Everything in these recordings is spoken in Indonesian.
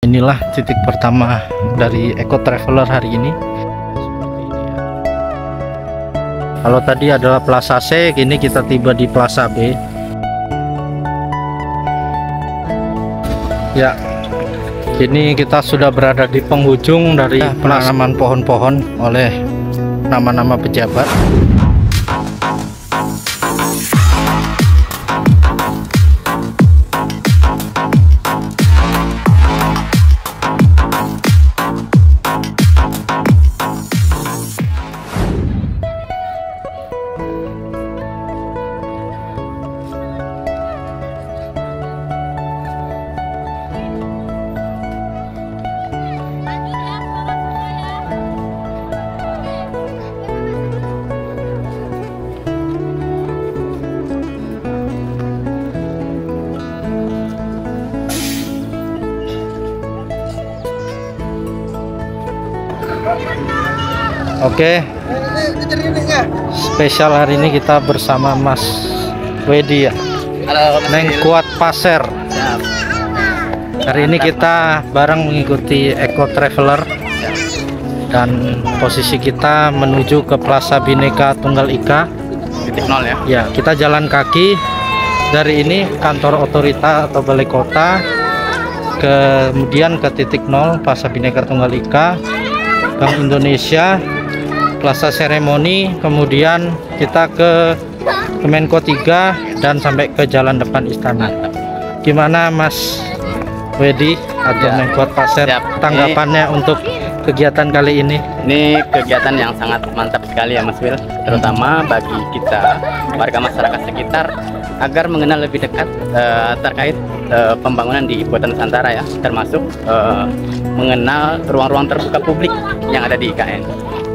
Inilah titik pertama dari Eco Traveler hari ini. Seperti ini ya. Kalau tadi adalah Plaza C, kini kita tiba di Plaza B. Ya, kini kita sudah berada di penghujung dari penanaman pohon-pohon oleh nama-nama pejabat. Oke, spesial hari ini kita bersama Mas Wedi ya. Halo, Neng Kuat Pasir. Hari ini kita bareng mengikuti Eco Traveler dan posisi kita menuju ke Plaza Bhinneka Tunggal Ika. titik nol ya. Ya, kita jalan kaki dari ini kantor otorita atau balai kota, kemudian ke titik nol Plaza Bhinneka Tunggal Ika, Bank Indonesia, Plaza Seremoni, kemudian kita ke Kemenko 3 dan sampai ke jalan depan istana. Gimana Mas Wedi atau Neng Kuat Pasir tanggapannya untuk kegiatan kali ini? Ini kegiatan yang sangat mantap sekali ya Mas Wil, terutama bagi kita warga masyarakat sekitar agar mengenal lebih dekat terkait pembangunan di Ibu Kota Nusantara ya, termasuk mengenal ruang-ruang terbuka publik yang ada di IKN.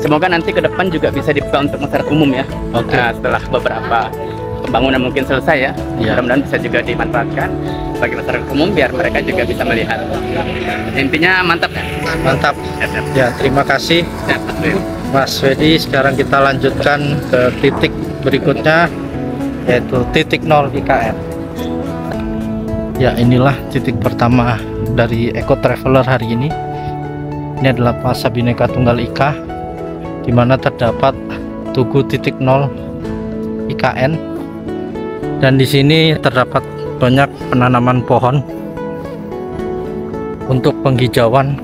Semoga nanti ke depan juga bisa dibuka untuk masyarakat umum ya. Oke. Nah, setelah beberapa pembangunan mungkin selesai ya, mudah-mudahan bisa juga dimanfaatkan bagi masyarakat umum biar mereka juga bisa melihat. Intinya mantap ya. Mantap. Ya, terima kasih Mas Wedi. Sekarang kita lanjutkan ke titik berikutnya, yaitu titik nol IKN. Ya, inilah titik pertama dari Eco Traveler hari ini. Ini adalah Plaza Bhinneka Tunggal Ika, di mana terdapat tugu titik nol IKN, dan di sini terdapat banyak penanaman pohon untuk penghijauan,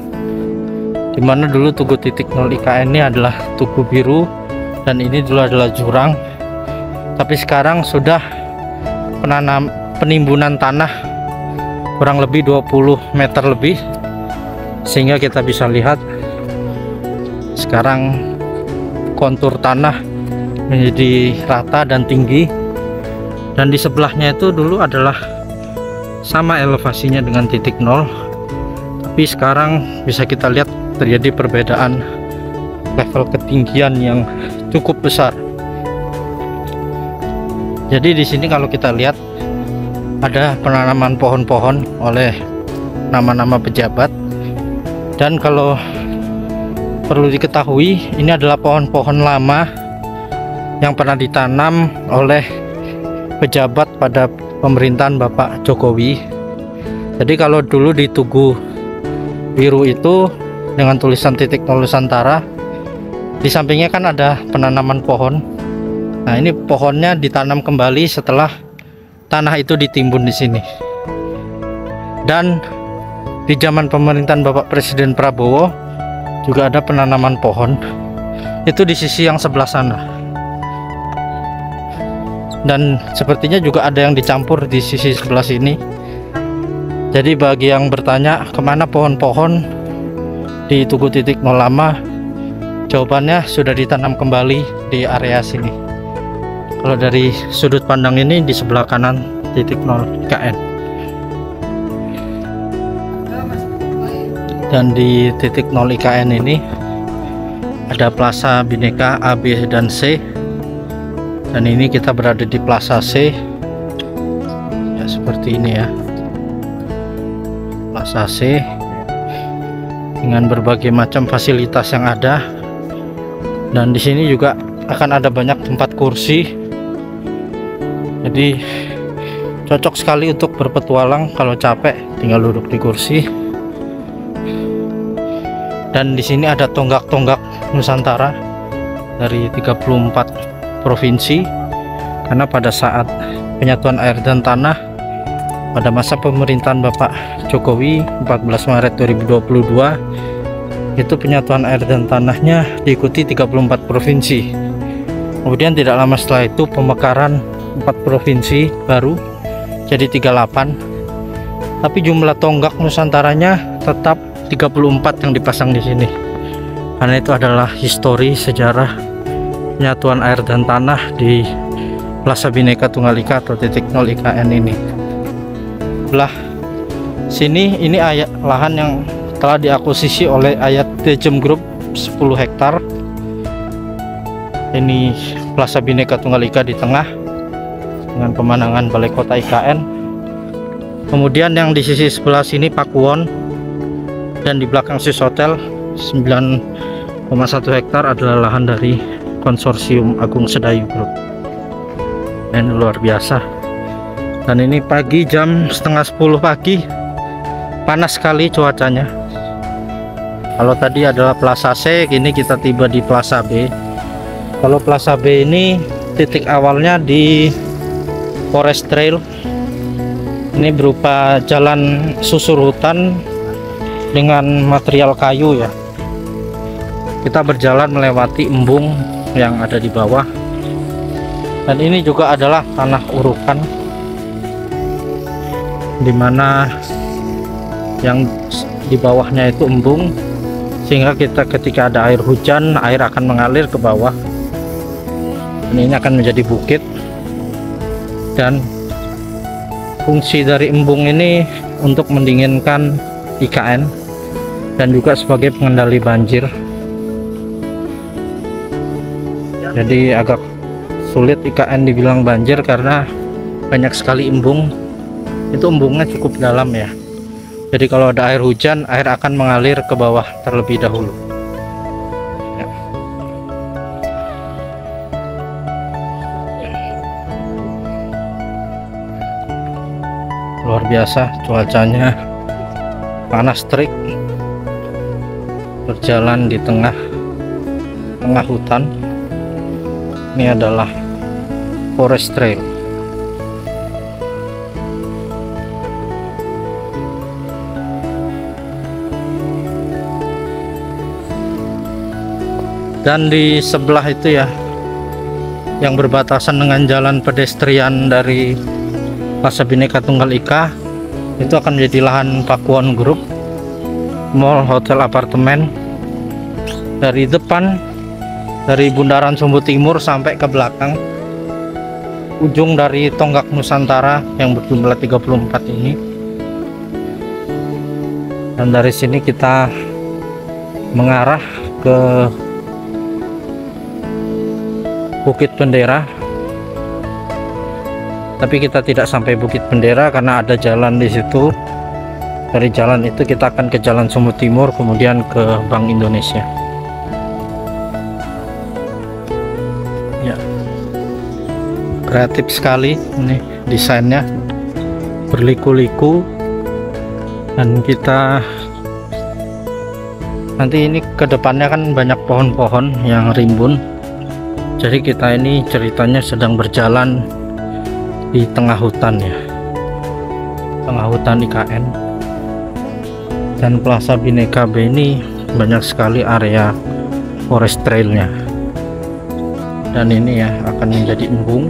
di mana dulu tugu titik nol IKN ini adalah tugu biru dan ini dulu adalah jurang, tapi sekarang sudah penimbunan tanah kurang lebih 20 meter lebih, sehingga kita bisa lihat sekarang kontur tanah menjadi rata dan tinggi, dan di sebelahnya itu dulu adalah sama elevasinya dengan titik nol, tapi sekarang bisa kita lihat terjadi perbedaan level ketinggian yang cukup besar. Jadi di sini kalau kita lihat ada penanaman pohon-pohon oleh nama-nama pejabat, dan kalau perlu diketahui ini adalah pohon-pohon lama yang pernah ditanam oleh pejabat pada pemerintahan Bapak Jokowi. Jadi kalau dulu di tugu biru itu dengan tulisan titik nol Nusantara, di sampingnya kan ada penanaman pohon. Nah, ini pohonnya ditanam kembali setelah tanah itu ditimbun di sini. Dan di zaman pemerintahan Bapak Presiden Prabowo juga ada penanaman pohon itu di sisi yang sebelah sana, dan sepertinya juga ada yang dicampur di sisi sebelah sini. Jadi bagi yang bertanya kemana pohon-pohon di tugu titik nol lama, jawabannya sudah ditanam kembali di area sini. Kalau dari sudut pandang ini di sebelah kanan titik nol IKN. Dan di titik nol IKN ini ada Plaza Bhinneka A, B, dan C, dan ini kita berada di Plaza C ya, seperti ini ya, Plaza C dengan berbagai macam fasilitas yang ada, dan di sini juga akan ada banyak tempat kursi, jadi cocok sekali untuk berpetualang. Kalau capek tinggal duduk di kursi. Dan di sini ada tonggak-tonggak Nusantara dari 34 provinsi, karena pada saat penyatuan air dan tanah pada masa pemerintahan Bapak Jokowi 14 Maret 2022 itu penyatuan air dan tanahnya diikuti 34 provinsi. Kemudian tidak lama setelah itu pemekaran 4 provinsi baru jadi 38, tapi jumlah tonggak Nusantaranya tetap 34 yang dipasang di sini, karena itu adalah histori sejarah penyatuan air dan tanah di Plaza Bhinneka Tunggal Ika atau titik 0 IKN ini. Belah sini ini lahan yang telah diakuisisi oleh Ayat Tejem Group 10 hektar. Ini Plaza Bhinneka Tunggal Ika di tengah dengan pemandangan balai kota IKN. Kemudian yang di sisi sebelah sini Pakuwon, dan di belakang Sis Hotel 9,1 hektar adalah lahan dari konsorsium Agung Sedayu Group. Dan luar biasa. Dan ini pagi jam setengah 10 pagi, panas sekali cuacanya. Kalau tadi adalah Plaza C, kini kita tiba di Plaza B. Kalau Plaza B ini titik awalnya di Forest Trail. Ini berupa jalan susur hutan dengan material kayu ya. Kita berjalan melewati embung yang ada di bawah, dan ini juga adalah tanah urukan, dimana yang di bawahnya itu embung, sehingga ketika ada air hujan, air akan mengalir ke bawah, dan ini akan menjadi bukit. Dan fungsi dari embung ini untuk mendinginkan IKN dan juga sebagai pengendali banjir. Jadi agak sulit IKN dibilang banjir karena banyak sekali embung. Itu embungnya cukup dalam ya. Jadi kalau ada air hujan, air akan mengalir ke bawah terlebih dahulu ya. Luar biasa cuacanya, panas terik, berjalan di tengah hutan. Ini adalah Forest Trail. Dan di sebelah itu ya, yang berbatasan dengan jalan pedestrian dari Plaza Bhinneka Tunggal Ika, itu akan menjadi lahan Pakuwon Group, mall, hotel, apartemen. Dari depan, dari Bundaran Sumbu Timur sampai ke belakang ujung dari tonggak Nusantara yang berjumlah 34 ini. Dan dari sini kita mengarah ke Bukit Bendera, tapi kita tidak sampai Bukit Bendera karena ada jalan di situ. Dari jalan itu kita akan ke Jalan Sumbu Timur, kemudian ke Bank Indonesia. Kreatif sekali ini desainnya, berliku-liku. Dan kita nanti ini ke depannya kan banyak pohon-pohon yang rimbun, jadi kita ini ceritanya sedang berjalan di tengah hutan ya, tengah hutan IKN. Dan Plaza Bhinneka B ini banyak sekali area forest trailnya, dan ini ya akan menjadi embung.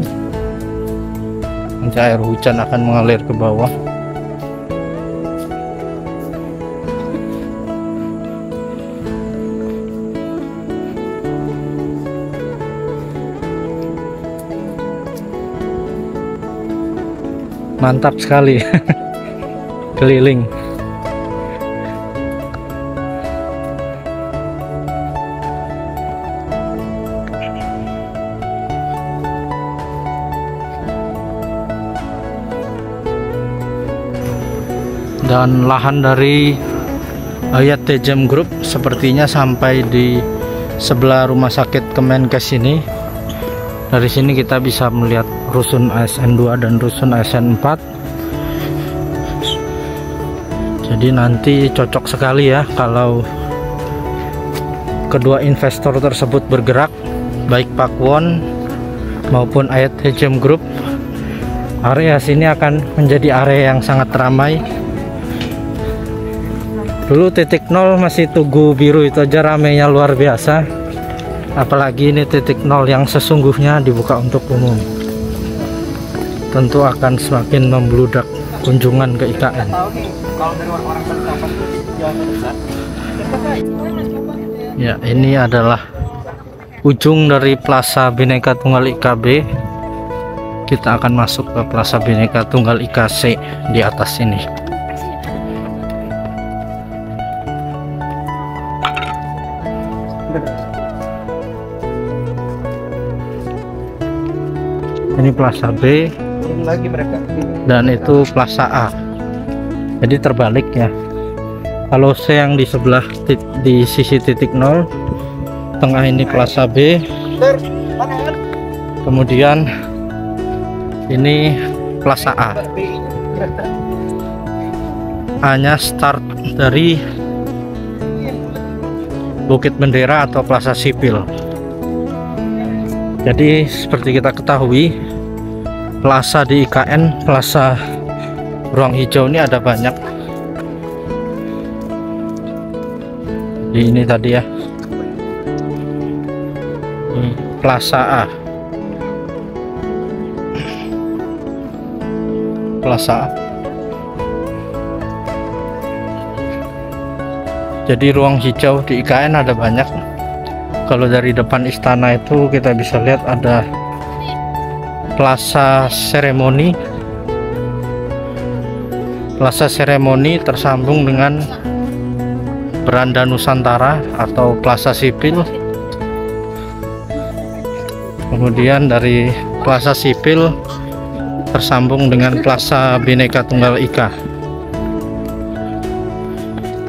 Nanti air hujan akan mengalir ke bawah. Mantap sekali. Keliling. Dan lahan dari Ayat Tejem Group sepertinya sampai di sebelah rumah sakit Kemenkes ini. Dari sini kita bisa melihat rusun ASN 2 dan rusun ASN 4. Jadi nanti cocok sekali ya kalau kedua investor tersebut bergerak, baik Pakuwon maupun Ayat Hejem Group, area sini akan menjadi area yang sangat ramai. Dulu titik nol masih Tugu Biru itu aja ramainya luar biasa, apalagi ini titik nol yang sesungguhnya dibuka untuk umum. Tentu akan semakin membludak kunjungan ke IKN. Ya, ini adalah ujung dari Plaza Bhinneka Tunggal Ika B. Kita akan masuk ke Plaza Bhinneka Tunggal Ika C di atas ini. Ini Plaza B dan itu Plaza A. Jadi terbalik ya. Kalau C yang di sebelah di sisi titik nol, tengah ini Plaza B, kemudian ini Plaza A. A-nya start dari Bukit Bendera atau Plaza Sipil. Jadi seperti kita ketahui, plaza di IKN, plaza ruang hijau ini ada banyak. Di ini tadi ya, ini Plaza A, Plaza A. Jadi ruang hijau di IKN ada banyak. Kalau dari depan istana itu kita bisa lihat ada Plaza Seremoni. Plaza Seremoni tersambung dengan Beranda Nusantara atau Plaza Sipil. Kemudian dari Plaza Sipil tersambung dengan Plaza Bhinneka Tunggal Ika.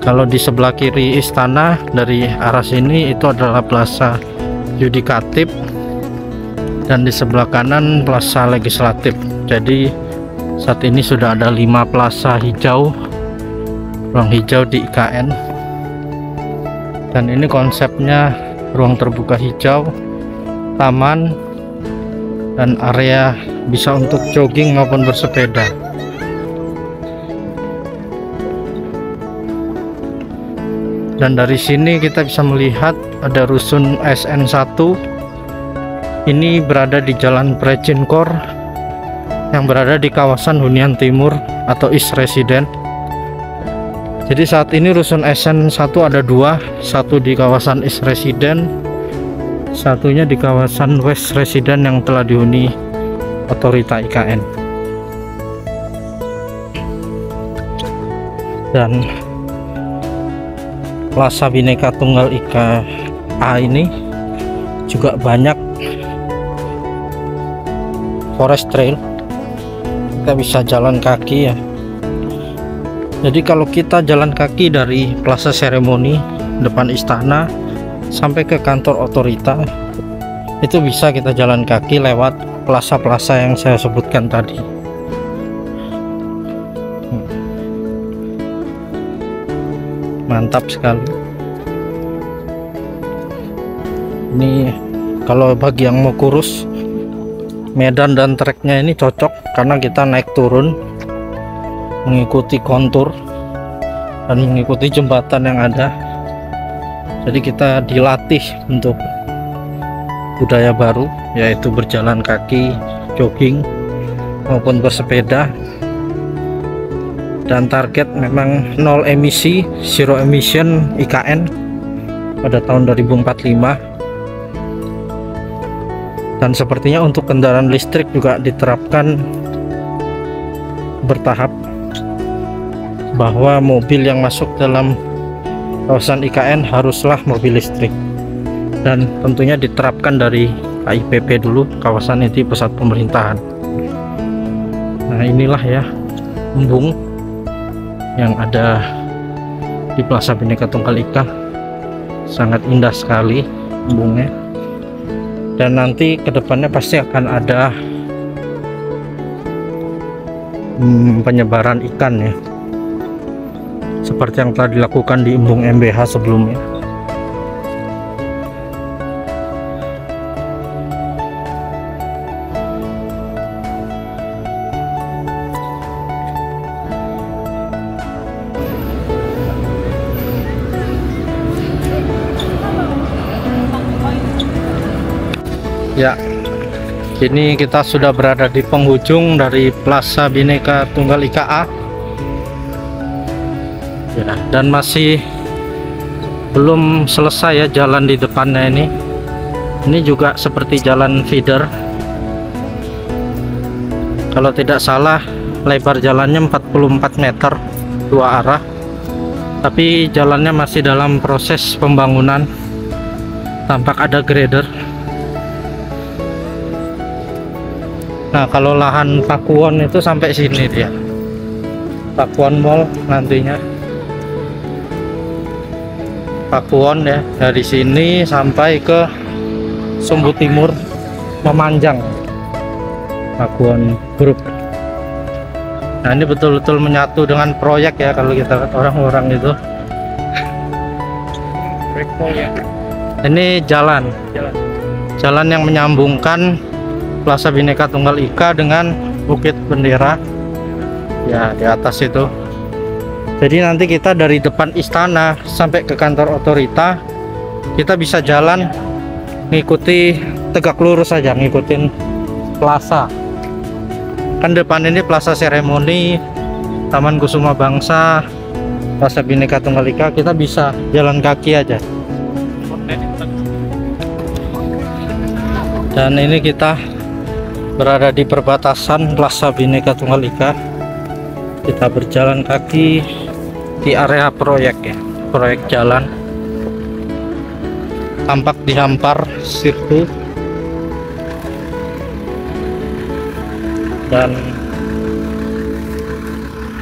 Kalau di sebelah kiri istana dari arah sini itu adalah Plaza Yudikatif, dan di sebelah kanan Plaza Legislatif. Jadi saat ini sudah ada 5 plaza hijau, ruang hijau di IKN. Dan ini konsepnya ruang terbuka hijau, taman, dan area bisa untuk jogging maupun bersepeda. Dan dari sini kita bisa melihat ada rusun SN1. Ini berada di Jalan Precinkor yang berada di kawasan Hunian Timur atau East Resident. Jadi saat ini rusun SN1 ada 2, satu di kawasan East Resident, satunya di kawasan West Resident yang telah dihuni otorita IKN. Dan Plaza Bhinneka Tunggal Ika A ini juga banyak forest trail, kita bisa jalan kaki ya. Jadi kalau kita jalan kaki dari Plaza Seremoni depan istana sampai ke kantor otorita, itu bisa kita jalan kaki lewat plaza-plaza yang saya sebutkan tadi. Mantap sekali. Ini kalau bagi yang mau kurus, medan dan treknya ini cocok karena kita naik turun mengikuti kontur dan mengikuti jembatan yang ada. Jadi kita dilatih untuk budaya baru, yaitu berjalan kaki, jogging maupun bersepeda. Dan target memang nol emisi, zero emission IKN pada tahun 2045. Dan sepertinya untuk kendaraan listrik juga diterapkan bertahap, bahwa mobil yang masuk dalam kawasan IKN haruslah mobil listrik, dan tentunya diterapkan dari KIPP dulu, kawasan inti pusat pemerintahan. Nah inilah ya embung yang ada di Plaza Bhinneka Tunggal Ika, sangat indah sekali embungnya. Dan nanti kedepannya pasti akan ada penyebaran ikan ya, seperti yang telah dilakukan di embung MBH sebelumnya. Ya, ini kita sudah berada di penghujung dari Plaza Bhinneka Tunggal Ika A. Ya, dan masih belum selesai ya jalan di depannya ini. Ini juga seperti jalan feeder. Kalau tidak salah lebar jalannya 44 meter dua arah. Tapi jalannya masih dalam proses pembangunan. Tampak ada grader. Nah, kalau lahan Pakuwon itu sampai sini dia. Pakuwon Mall nantinya. Pakuwon ya, dari sini sampai ke Sumbu Timur memanjang. Pakuwon Group. Nah, ini betul-betul menyatu dengan proyek ya kalau kita lihat orang-orang itu. Ini jalan yang menyambungkan Plaza Bhinneka Tunggal Ika dengan Bukit Bendera ya, di atas itu. Jadi nanti kita dari depan istana sampai ke kantor otorita, kita bisa jalan ngikuti tegak lurus saja, ngikutin plaza. Kan depan ini Plaza Seremoni, Taman Kusuma Bangsa, Plaza Bhinneka Tunggal Ika, kita bisa jalan kaki aja. Dan ini kita berada di perbatasan Plaza Bhinneka Tunggal Ika. Kita berjalan kaki di area proyek ya, proyek jalan. Tampak dihampar sirkuit dan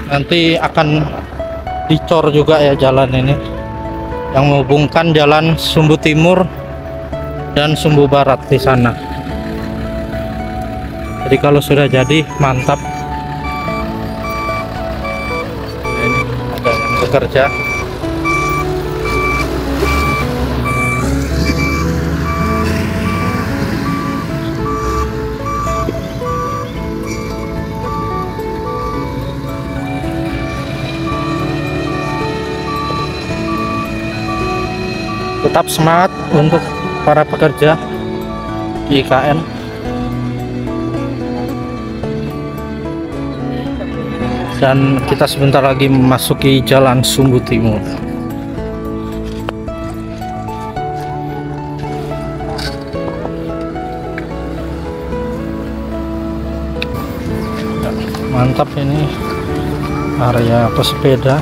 nanti akan dicor juga ya jalan ini yang menghubungkan jalan Sumbu Timur dan Sumbu Barat di sana. Jadi kalau sudah jadi mantap. Ini ada yang bekerja. Tetap semangat untuk para pekerja di IKN. Dan kita sebentar lagi memasuki jalan Sumbu Timur. Mantap, ini area pesepeda.